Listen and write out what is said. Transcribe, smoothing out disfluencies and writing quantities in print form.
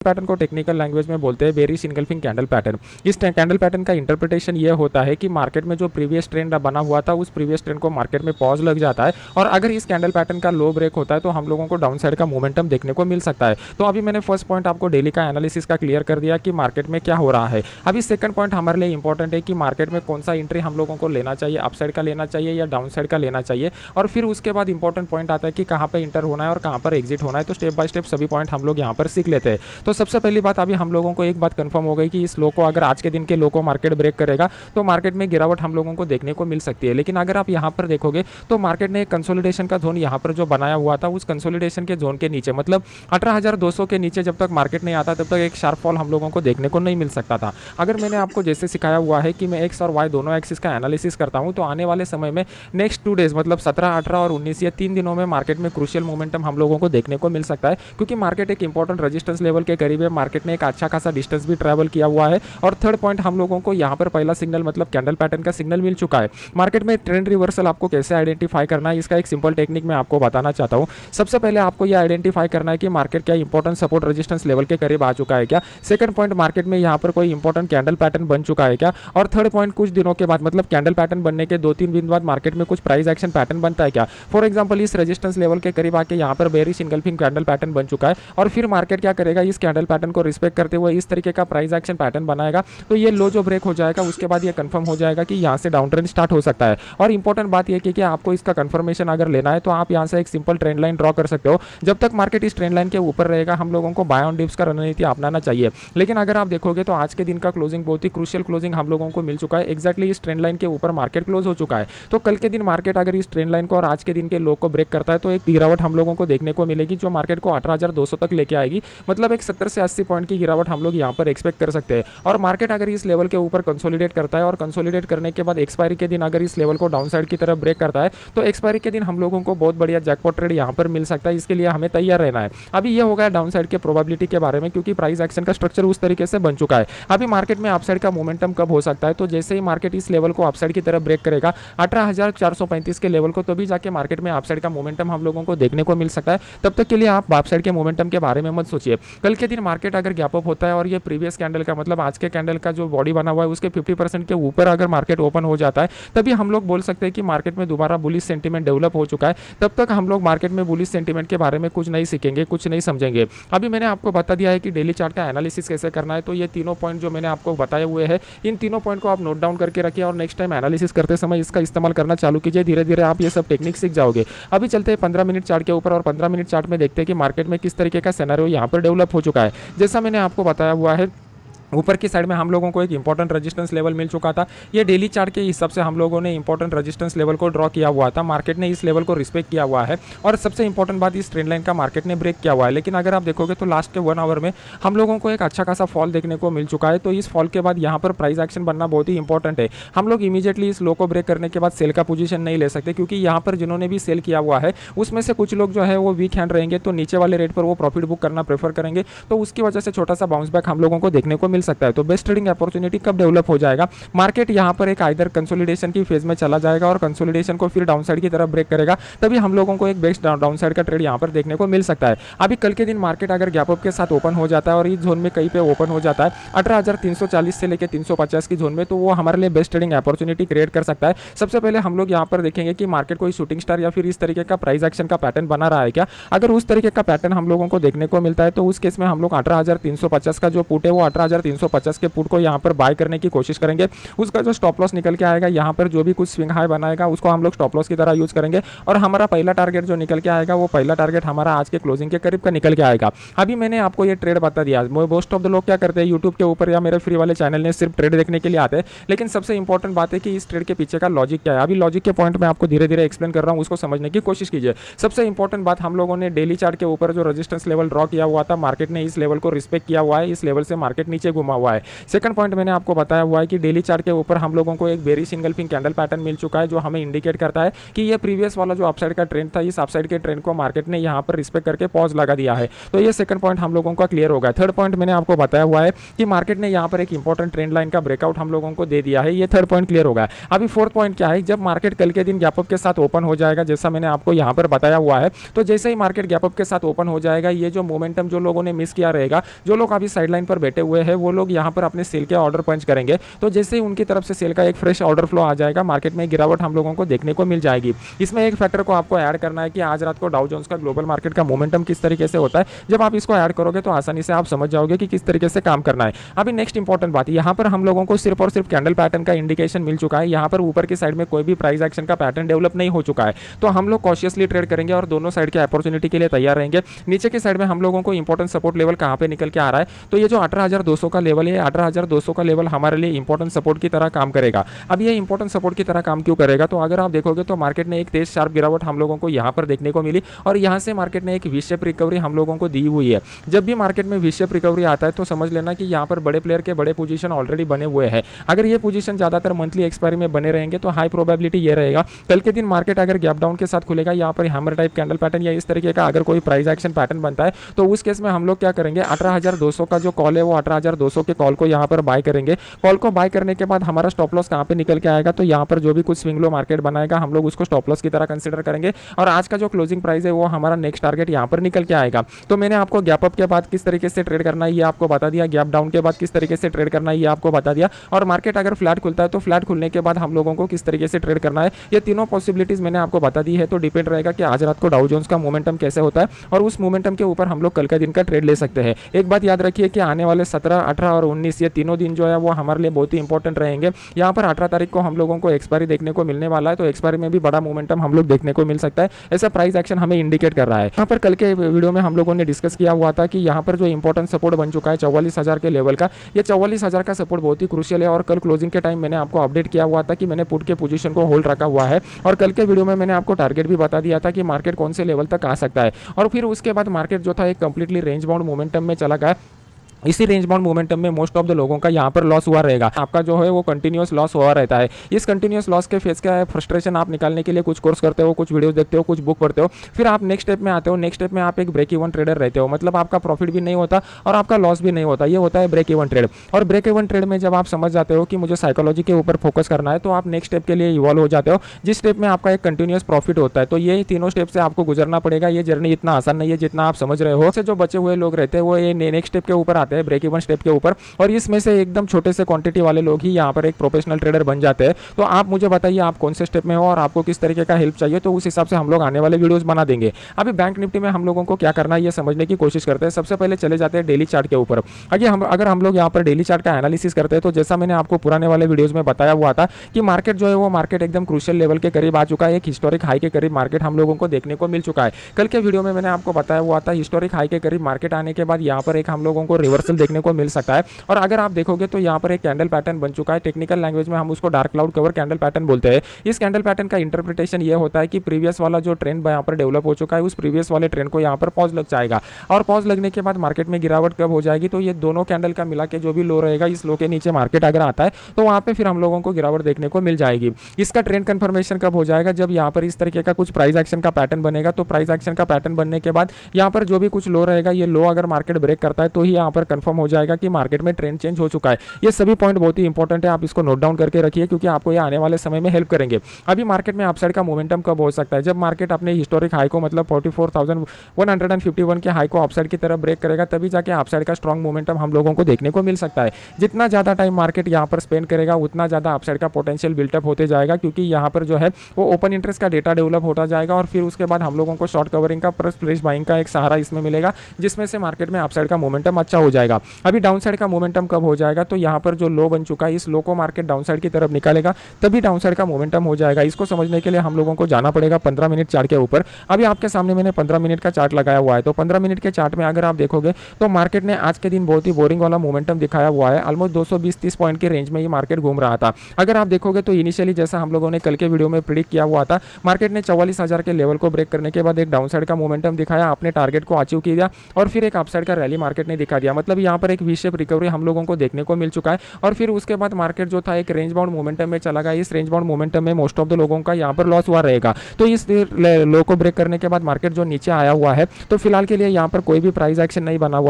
Pattern को technical language में बोलते हैं बेरिश इनगल्फिंग कैंडल पैटर्न। इस कैंडल पैटर्न का इंटरप्रिटेशन ये होता है कि मार्केट में जो प्रीवियस ट्रेंड बना हुआ था उस प्रीवियस ट्रेंड को मार्केट में पॉज लग जाता है और अगर इस कैंडल पैटर्न का लो ब्रेक होता है तो हम लोगों को डाउन साइड का मोमेंटम देखने को मिल सकता है। तो अभी मैंने फर्स्ट पॉइंट आपको डेली का एनालिसिस का क्लियर कर दिया कि मार्केट में क्या हो रहा है। अभी सेकंड पॉइंट हमारे लिए इंपॉर्टेंट है कि मार्केट में कौन सा एंट्री हम लोगों को लेना चाहिए, अप साइड का लेना चाहिए या डाउन साइड का लेना चाहिए, और फिर उसके बाद इंपॉर्टेंट पॉइंट आता है कि कहाँ पर इंटर होना है और कहाँ पर एग्जिट होना है। तो स्टेप बाय स्टेप सभी पॉइंट हम लोग यहाँ पर सीख लेते हैं। तो सबसे पहली बात अभी हम लोगों को एक बात कंफर्म हो गई कि इस लो को अगर आज के दिन के लो को मार्केट ब्रेक करेगा तो मार्केट में गिरावट हम लोगों को देखने को मिल सकती है। लेकिन अगर आप यहाँ पर देखोगे तो मार्केट ने एक कंसोलिडेशन का जोन यहाँ पर जो बनाया हुआ था उस कंसोलिडेशन के जोन के नीचे मतलब 18,200 के नीचे जब तक मार्केट नहीं आता तब तक एक शार्प फॉल हम लोगों को देखने को नहीं मिल सकता था। अगर मैंने आपको जैसे सिखाया हुआ है कि मैं एक्स और वाई दोनों एक्सिस का एनालिसिस करता हूँ तो आने वाले समय में नेक्स्ट 2 डेज मतलब 17, 18 और 19 ये 3 दिनों में मार्केट में क्रूशियल मोमेंटम हम लोगों को देखने को मिल सकता है, क्योंकि मार्केट एक इंपॉर्टेंट रेजिस्टेंस लेवल के करीब है। मार्केट ने एक अच्छा खासा डिस्टेंस भी ट्रैवल किया हुआ है। और थर्ड पॉइंट हम लोगों को यहाँ पर पहला सिग्नल मतलब कैंडल पैटर्न का सिग्नल मिल चुका है। मार्केट में ट्रेंड रिवर्सल आपको कैसे आइडेंटिफाई करना है इसका एक सिंपल टेक्निक मैं आपको बताना चाहता हूँ। सबसे पहले आपको यह आइडेंटिफाई करना है कि मार्केट क्या इंपॉर्टेंट सपोर्ट रेजिस्टेंस लेवल के करीब आ चुका है क्या। सेकंड पॉइंट मार्केट में यहाँ पर कोई इंपॉर्टेंट कैंडल पैटर्न बन चुका है क्या। और थर्ड पॉइंट कुछ दिनों के बाद मतलब कैंडल पैटर्न बनने के 2-3 दिन बाद मार्केट में कुछ प्राइस एक्शन पैटर्न बनता है क्या। फॉर एग्जाम्पल इस रेजिस्टेंस लेवल के करीब आके यहाँ पर बेरिश इनगल्फिंग कैंडल पैटर्न बन चुका है और फिर मार्केट क्या करेगा, इस कैंडल पैटर्न को रिस्पेक्ट करते हुए इस तरीके का प्राइस एक्शन पैटर्न बनाएगा। तो ये लो जो ब्रेक हो जाएगा उसके बाद ये कंफर्म हो जाएगा कि यहाँ से डाउन ट्रेंड स्टार्ट हो सकता है। और इंपॉर्टेंट बात ये कि आपको इसका कंफर्मेशन अगर लेना है तो आप यहाँ से एक सिंपल ट्रेंड लाइन ड्रॉ कर सकते हो। जब तक मार्केट इस ट्रेंड लाइन के ऊपर रहेगा हम लोगों को बाय ऑन डिप्स का रणनीति अपनाना चाहिए। लेकिन अगर आप देखोगे तो आज के दिन का क्लोजिंग बहुत ही क्रूशियल क्लोजिंग हम लोगों को मिल चुका है। एक्जैक्टली इस ट्रेंड लाइन के ऊपर मार्केट क्लोज हो चुका है। तो कल के दिन मार्केट अगर इस ट्रेंड लाइन को और आज के दिन के लो को ब्रेक करता है तो एक गिरावट हम लोगों को देखने को मिलेगी जो मार्केट को 18,200 तक लेके आएगी। मतलब एक 70 से 80 पॉइंट की गिरावट हम लोग यहाँ पर एक्सपेक्ट कर सकते हैं। और मार्केट अगर इस लेवल के ऊपर कंसोलिडेट करता है और कंसोलिडेट करने के बाद एक्सपायरी के दिन अगर इस लेवल को डाउन साइड की तरफ ब्रेक करता है तो एक्सपायरी के दिन हम लोगों को बहुत बढ़िया जैकपॉट ट्रेड यहाँ पर मिल सकता है। इसके लिए हमें तैयार रहना है। अभी ये हो गया डाउन साइड के प्रोबेबिलिटी के बारे में, क्योंकि प्राइस एक्शन का स्ट्रक्चर उस तरीके से बन चुका है। अभी मार्केट में अपसाइड का मोमेंटम कब हो सकता है, तो जैसे ही मार्केट इस लेवल को अपसाइड की तरफ ब्रेक करेगा 18,435 के लेवल को, तभी जाके मार्केट में अपसाइड का मोमेंटम हम लोगों को देखने को मिल सकता है। तब तक के लिए आप अपसाइड के मोमेंटम के बारे में मत सोचिए। कल के दिन मार्केट अगर गैप अप होता है और ये प्रीवियस कैंडल का मतलब आज के कैंडल का जो बॉडी बना हुआ है उसके 50% के ऊपर अगर मार्केट ओपन हो जाता है तभी हम लोग बोल सकते हैं कि मार्केट में दोबारा बुलिश सेंटीमेंट डेवलप हो चुका है। तब तक हम लोग मार्केट में बुलिश सेंटीमेंट के बारे में कुछ नहीं सीखेंगे, कुछ नहीं समझेंगे। अभी मैंने आपको बता दिया है कि डेली चार्ट का एनालिसिस कैसे करना है। तो ये तीनों पॉइंट जो मैंने आपको बताए हुए हैं इन तीनों पॉइंट को आप नोट डाउन करके रखिए और नेक्स्ट टाइम एनालिसिस करते समय इसका इस्तेमाल करना चालू कीजिए। धीरे धीरे आप ये सब टेक्निक सीख जाओगे। अभी चलते हैं 15 मिनट चार्ट के ऊपर और 15 मिनट चार्ट में देखते हैं कि मार्केट में किस तरीके का सिनेरियो यहाँ पर डेवलप हो चुका है। जैसा मैंने आपको बताया हुआ है ऊपर की साइड में हम लोगों को एक इंपॉर्टेंट रेजिस्टेंस लेवल मिल चुका था। ये डेली चार्ट के हिसाब से हम लोगों ने इंपॉर्टेंट रेजिस्टेंस लेवल को ड्रॉ किया हुआ था। मार्केट ने इस लेवल को रिस्पेक्ट किया हुआ है और सबसे इंपॉर्टेंट बात इस ट्रेंड लाइन का मार्केट ने ब्रेक किया हुआ है। लेकिन अगर आप देखोगे तो लास्ट के 1 आवर में हम लोगों को एक अच्छा खासा फॉल देखने को मिल चुका है। तो इस फॉल के बाद यहाँ पर प्राइस एक्शन बनना बहुत ही इंपॉर्टेंट है। हम लोग इमीडिएटली इस लो को ब्रेक करने के बाद सेल का पोजीशन नहीं ले सकते, क्योंकि यहाँ पर जिन्होंने भी सेल किया हुआ है उसमें से कुछ लोग जो है वो वीक हैंड रहेंगे, तो नीचे वाले रेट पर वो प्रॉफिट बुक करना प्रेफर करेंगे। तो उसकी वजह से छोटा सा बाउंस बैक हम लोगों को देखने को मिल सकता है। तो बेस्ट अपॉर्चुनिटी कब डेवलप हो जाएगा, मार्केट यहां पर एक आइदर कंसोलिडेशन की फेज में चला जाएगा और कंसोलिडेशन को फिर डाउन साइड की तरफ ब्रेक करेगा, तभी हम लोगों को एक बेस्ट डाउन साइड का ट्रेड यहां पर देखने को मिल सकता है। अभी कल के दिन मार्केट अगर गैप अप के साथ ओपन हो जाता है और इस जोन में कहीं पे ओपन हो जाता है 18,340 से लेकर 350 की जोन में, तो वो हमारे लिए बेस्ट ट्रेडिंग अपॉर्चुनिटी क्रिएट कर सकता है। सबसे पहले हम लोग यहाँ पर देखेंगे कि मार्केट कोई शूटिंग स्टार या फिर इस तरीके का प्राइस एक्शन का पैटर्न बना रहा है क्या। अगर उस तरीके का पैटर्न हम लोगों को देखने को मिलता है तो उस केस में हम लोग 18,350 का जो पुट है वो 18,350 के पुट को यहाँ पर बाय करने की कोशिश करेंगे। उसका जो स्टॉप लॉस निकल के आएगा यहाँ पर जो भी कुछ स्विंग हाई बनाएगा उसको हम लोग स्टॉप लॉस की तरह यूज करेंगे और हमारा पहला टारगेट जो निकल के आएगा वो पहला टारगेट हमारा आज के क्लोजिंग के करीब का निकल के आएगा। अभी मैंने आपको ये ट्रेड बता दिया। मोस्ट ऑफ द लोग क्या करते हैं यूट्यूब के ऊपर या मेरे फ्री वाले चैनल में सिर्फ ट्रेड देखने के लिए आते हैं, लेकिन सबसे इंपॉर्टेंट बात है कि इस ट्रेड के पीछे का लॉजिक क्या है। अभी लॉजिक के पॉइंट में आपको धीरे धीरे एक्सप्लेन कर रहा हूँ, उसको समझने की कोशिश कीजिए। सबसे इंपॉर्टेंट बात, हम लोगों ने डेली चार्ट के ऊपर जो रेजिस्टेंस लेवल ड्रॉ किया हुआ था मार्केट ने इस लेवल को रिस्पेक्ट किया हुआ है। इस लेवल से मार्केट नीचे घुमा हुआ है। सेकंड पॉइंट मैंने आपको बताया हुआ है कि डेली चार्ट के ऊपर हम लोगों को एक बेरिश इनगल्फिंग कैंडल पैटर्न मिल चुका है, जो हमें इंडिकेट करता है कि ये प्रीवियस वाला जो अपसाइड का ट्रेंड था, इस अपसाइड के ट्रेंड को मार्केट ने यहाँ पर रिस्पेक्ट करके पॉज लगा दिया है। तो ये सेकंड पॉइंट हम लोगों का क्लियर होगा। थर्ड पॉइंट मैंने आपको बताया हुआ है कि मार्केट ने यहाँ पर एक इंपॉर्टेंट ट्रेंड लाइन का ब्रेकआउट हम लोगों को दे दिया है। ये थर्ड पॉइंट क्लियर होगा। अभी फोर्थ पॉइंट क्या है, जब मार्केट कल के दिन गैप अप के साथ ओपन हो जाएगा, जैसा मैंने आपको यहाँ पर बताया हुआ है, तो जैसे ही मार्केट गैप अप के साथ ओपन हो जाएगा, ये जो मोमेंटम जो लोगों ने मिस किया रहेगा, जो लोग अभी साइडलाइन पर बैठे हुए हैं, वो लोग यहाँ पर अपने सेल के ऑर्डर पंच करेंगे। तो जैसे ही उनकी तरफ से सेल का एक फ्रेश ऑर्डर फ्लो आ जाएगा, मार्केट में गिरावट हम लोगों को देखने को मिल जाएगी। इसमें एक फैक्टर को आपको ऐड करना है कि आज रात को डाउ जोन्स का ग्लोबल मार्केट का मोमेंटम किस तरीके से होता है। जब आप इसको ऐड करोगे तो आसानी से आप समझ जाओगे कि किस तरीके से काम करना है। अभी नेक्स्ट इंपॉर्टेंट बात, यहाँ पर हम लोगों को सिर्फ और सिर्फ कैंडल पैटर्न का इंडिकेशन मिल चुका है। यहाँ पर ऊपर की साइड में कोई भी प्राइस एक्शन का पैटर्न डेवलप नहीं हो चुका है, तो हम लोग कॉशियसली ट्रेड करेंगे और दोनों साइड के अपॉर्चुनिटी के लिए तैयार रहेंगे। नीचे की साइड में हम लोगों को इंपॉर्टेंट सपोर्ट लेवल कहाँ पे निकल के आ रहा है, तो ये जो 18,200 का लेवल है, 18,200 का लेवल हमारे लिए इंपॉर्टेंट सपोर्ट की तरह काम करेगा। अब ये इंपॉर्टेंट सपोर्ट की तरह काम क्यों करेगा, तो अगर आप देखोगे तो मार्केट ने एक तेज शार्प गिरावट हम लोगों को यहाँ पर देखने को मिली और यहाँ से मार्केट ने एक वी शेप रिकवरी हम लोगों को दी हुई है। जब भी मार्केट में वी शेप रिकवरी आता है तो समझ लेना कि यहाँ पर बड़े प्लेयर के बड़े पोजीशन ऑलरेडी बने हुए हैं। अगर ये पोजीशन ज्यादातर मंथली एक्सपायरी में बने रहेंगे तो हाई प्रोबेबिलिटी ये रहेगा कल के दिन मार्केट अगर गैप डाउन के साथ खुलेगा, यहाँ पर हैमर टाइप कैंडल पैटर्न या इस तरीके का अगर कोई प्राइस एक्शन पैटर्न बनता है, तो उस केस में हम लोग क्या करेंगे, 18,200 का जो कॉल है वो 18,200 के कॉल को यहाँ पर बाय करेंगे। कॉल को बाय करने के बाद हमारा स्टॉप लॉस कहाँ पे निकल के आएगा, तो यहाँ पर जो भी कुछ स्विंग लो मार्केट बनाएगा हम लोग उसको स्टॉप लॉस की तरह कंसिडर करेंगे और आज का जो क्लोजिंग प्राइस है वो हमारा नेक्स्ट टारगेट यहाँ पर निकल के आएगा। तो मैंने आपको गैप अप के बाद किस तरीके से ट्रेड करना है ये आपको बता दिया, गैप डाउन के बाद किस तरीके से ट्रेड करना है ये आपको बता दिया, और मार्केट अगर फ्लैट खुलता है तो फ्लैट खुलने के बाद हम लोगों को किस तरीके से ट्रेड करना है, ये तीनों पॉसिबिलिटीज मैंने आपको बता दी है। तो डिपेंड रहेगा कि आज रात को डाउ जोन्स का मोमेंटम कैसे होता है और उस मोमेंटम के ऊपर हम लोग कल का दिन का ट्रेड ले सकते हैं। एक बात याद रखिए कि आने वाले 17, 18 और 19 ये तीनों दिन जो है वो हमारे लिए बहुत ही इंपॉर्टेंट रहेंगे। यहाँ पर 18 तारीख को हम लोगों को एक्सपायरी देखने को मिलने वाला है, तो एक्सपायरी में भी बड़ा मोमेंटम हम लोग देखने को मिल सकता है, ऐसा प्राइस एक्शन हमें इंडिकेट कर रहा है। यहाँ पर कल के वीडियो में हम लोगों ने डिस्कस किया हुआ था कि यहाँ पर जो इंपॉर्टेंट सपोर्ट बन चुका है 44,000 के लेवल का, ये 44,000 का सपोर्ट बहुत ही क्रूशियल है और कल क्लोजिंग के टाइम मैंने आपको अपडेट किया हुआ था कि मैंने पुट के पोजीशन को होल्ड रखा हुआ है और कल के वीडियो में मैंने आपको टारगेट भी बता दिया था कि मार्केट कौन से लेवल तक आ सकता है। और फिर उसके बाद मार्केट जो था एक कंप्लीटली रेंज बाउंड मोमेंटम में चला गया। इसी रेंज बाउंड मोमेंटम में मोस्ट ऑफ द लोगों का यहाँ पर लॉस हुआ रहेगा, आपका जो है वो कंटिन्यूस लॉस हुआ रहता है। इस कंटिन्यूस लॉस के फेस का फ्रस्ट्रेशन आप निकालने के लिए कुछ कोर्स करते हो, कुछ वीडियोस देखते हो, कुछ बुक पढ़ते हो, फिर आप नेक्स्ट स्टेप में आते हो। नेक्स्ट स्टेप में आप एक ब्रेक इवन ट्रेडर रहते हो, मतलब आपका प्रॉफिट भी नहीं होता और आपका लॉस भी नहीं होता, ये होता है ब्रेक इवन ट्रेड। और ब्रेक इवन ट्रेड में जब आप समझ जाते हो कि मुझे साइकोलॉजी के ऊपर फोकस करना है, तो आप नेक्स्ट स्टेप के लिए इवॉल्व हो जाते हो, जिस स्टेप में आपका एक कंटिन्यूस प्रॉफिट होता है। तो ये तीनों स्टेप से आपको गुजरना पड़ेगा। ये जर्नी इतना आसान नहीं है जितना आप समझ रहे हो। जो बचे हुए लोग रहते हैं वो ये नेक्स्ट स्टेप के ऊपर आते हैं, ब्रेक इवन स्टेप ऊपर, और इसमें से एकदम छोटे से क्वांटिटी वाले लोग ही यहाँ पर एक प्रोफेशनल ट्रेडर बन जाते हैं। तो आप मुझे बताइए आप कौन से स्टेप में हो और आपको किस तरीके का हेल्प चाहिए, तो उस हिसाब से हम लोग आने वाले वीडियोस बना देंगे। अभी बैंक निफ्टी में हम लोगों को क्या करना है ये समझने की कोशिश करते हैं। सबसे पहले चले जाते हैं डेली चार्ट के ऊपर। अगर हम लोग यहाँ पर डेली चार्ट का एनालिसिस करते हैं, तो जैसा मैंने आपको पुराने वाले वीडियोज में बताया हुआ था कि मार्केट जो है वो मार्केट एकदम क्रूशियल लेवल के करीब आ चुका है, एक हिस्टोरिक हाई के करीब मार्केट हम लोगों को देखने को मिल चुका है। कल के वीडियो में मैंने आपको बताया हुआ था हिस्टोरिक हाई के करीब मार्केट आने के बाद यहाँ पर एक हम लोगों को रिवर्सल देखने को मिल सकता है। और अगर आप देखोगे तो यहाँ पर एक कैंडल पैटर्न बन चुका है, टेक्निकल लैंग्वेज में हम उसको dark cloud cover candle pattern बोलते हैं। इस कैंडल पैटर्न का इंटरप्रिटेशन ये होता है कि प्रीवियस वाला जो ट्रेंड यहाँ पर डेवलप हो चुका है, उस प्रीवियस वाले ट्रेंड को यहाँ पर पॉज लग जाएगा और पॉज लगने के बाद मार्केट में गिरावट कब हो जाएगी, तो ये दोनों कैंडल का मिला के जो भी लो रहेगा, इस लो के नीचे मार्केट अगर आता है तो वहाँ पे फिर हम लोगों को गिरावट देखने को मिल जाएगी। इसका ट्रेंड कंफर्मेशन कब हो जाएगा, जब यहाँ पर इस तरीके का कुछ प्राइस एक्शन का पैटर्न बनेगा। तो प्राइस एक्शन का पैटर्न बनने के बाद यहाँ पर जो भी कुछ लो रहेगा, ये लो अगर मार्केट ब्रेक करता है तो ही यहाँ पर कंफर्म हो जाएगा कि मार्केट में ट्रेंड चेंज हो चुका है। ये सभी पॉइंट बहुत ही इंपॉर्टेंट है, आप इसको नोट डाउन करके रखिए क्योंकि आपको ये आने वाले समय में हेल्प करेंगे। अभी मार्केट में अपसाइड का मोमेंटम कब हो सकता है, जब मार्केट अपने हिस्टोरिक हाई को मतलब 44,151 के हाई को अपसाइड की तरफ ब्रेक करेगा, तभी जाके अपसाइड का स्ट्रॉन्ग मोमेंटम हम लोगों को देखने को मिल सकता है। जितना ज़्यादा टाइम मार्केट यहाँ पर स्पेंड करेगा उतना ज़्यादा अपसाइड का पोटेंशियल बिल्टअप होते जाएगा, क्योंकि यहाँ पर जो है वो ओपन इंटरेस्ट का डेटा डेवलप होता जाएगा और फिर उसके बाद हम लोगों को शॉर्ट कवरिंग का प्लस फ्रेश बाइंग का एक सहारा इसमें मिलेगा, जिसमें से मार्केट में अपसाइड का मोमेंटम अच्छा हो जाएगा। अभी डाउन साइड का मोमेंटम कब हो जाएगा, तो यहाँ पर जो लो बन चुका है, इस लो को मार्केट डाउन साइड की तरफ निकालेगा, तभी डाउन साइड का मोमेंटम हो जाएगा। इसको समझने के लिए हम लोगों को जाना पड़ेगा 15 मिनट चार्ट के ऊपर। अभी आपके सामने मैंने 15 मिनट का चार्ट लगाया हुआ है, तो 15 मिनट के चार्ट में अगर आप देखोगे तो मार्केट ने आज के दिन बहुत ही बोरिंग वाला मोमेंटम दिखाया हुआ है। ऑलमोस्ट 220-30 पॉइंट के रेंज में ये मार्केट घूम रहा था। अगर आप देखोगे तो इनिशियली जैसा हम लोगों ने कल के वीडियो में प्रिडिक्ट किया हुआ था, मार्केट ने 44,000 के लेवल को ब्रेक करने के बाद एक डाउन साइड का मोमेंटम दिखाया, अपने टारगेट को अचीव किया और फिर एक अपसाइड का रैली मार्केट ने दिखा दिया। मतलब मतलब यहाँ पर एक वी शेप रिकवरी हम लोगों को देखने को मिल चुका है। और फिर उसके बाद मार्केट जो था एक रेंज बाउंड मोमेंटम में चला गया। इस रेंज बाउंड मोमेंटम में मोस्ट ऑफ द लोगों का यहाँ पर लॉस हुआ रहेगा। तो इस लो को ब्रेक करने के बाद मार्केट जो नीचे आया हुआ है, तो फिलहाल के लिए यहाँ पर कोई भी प्राइस एक्शन नहीं बना हुआ।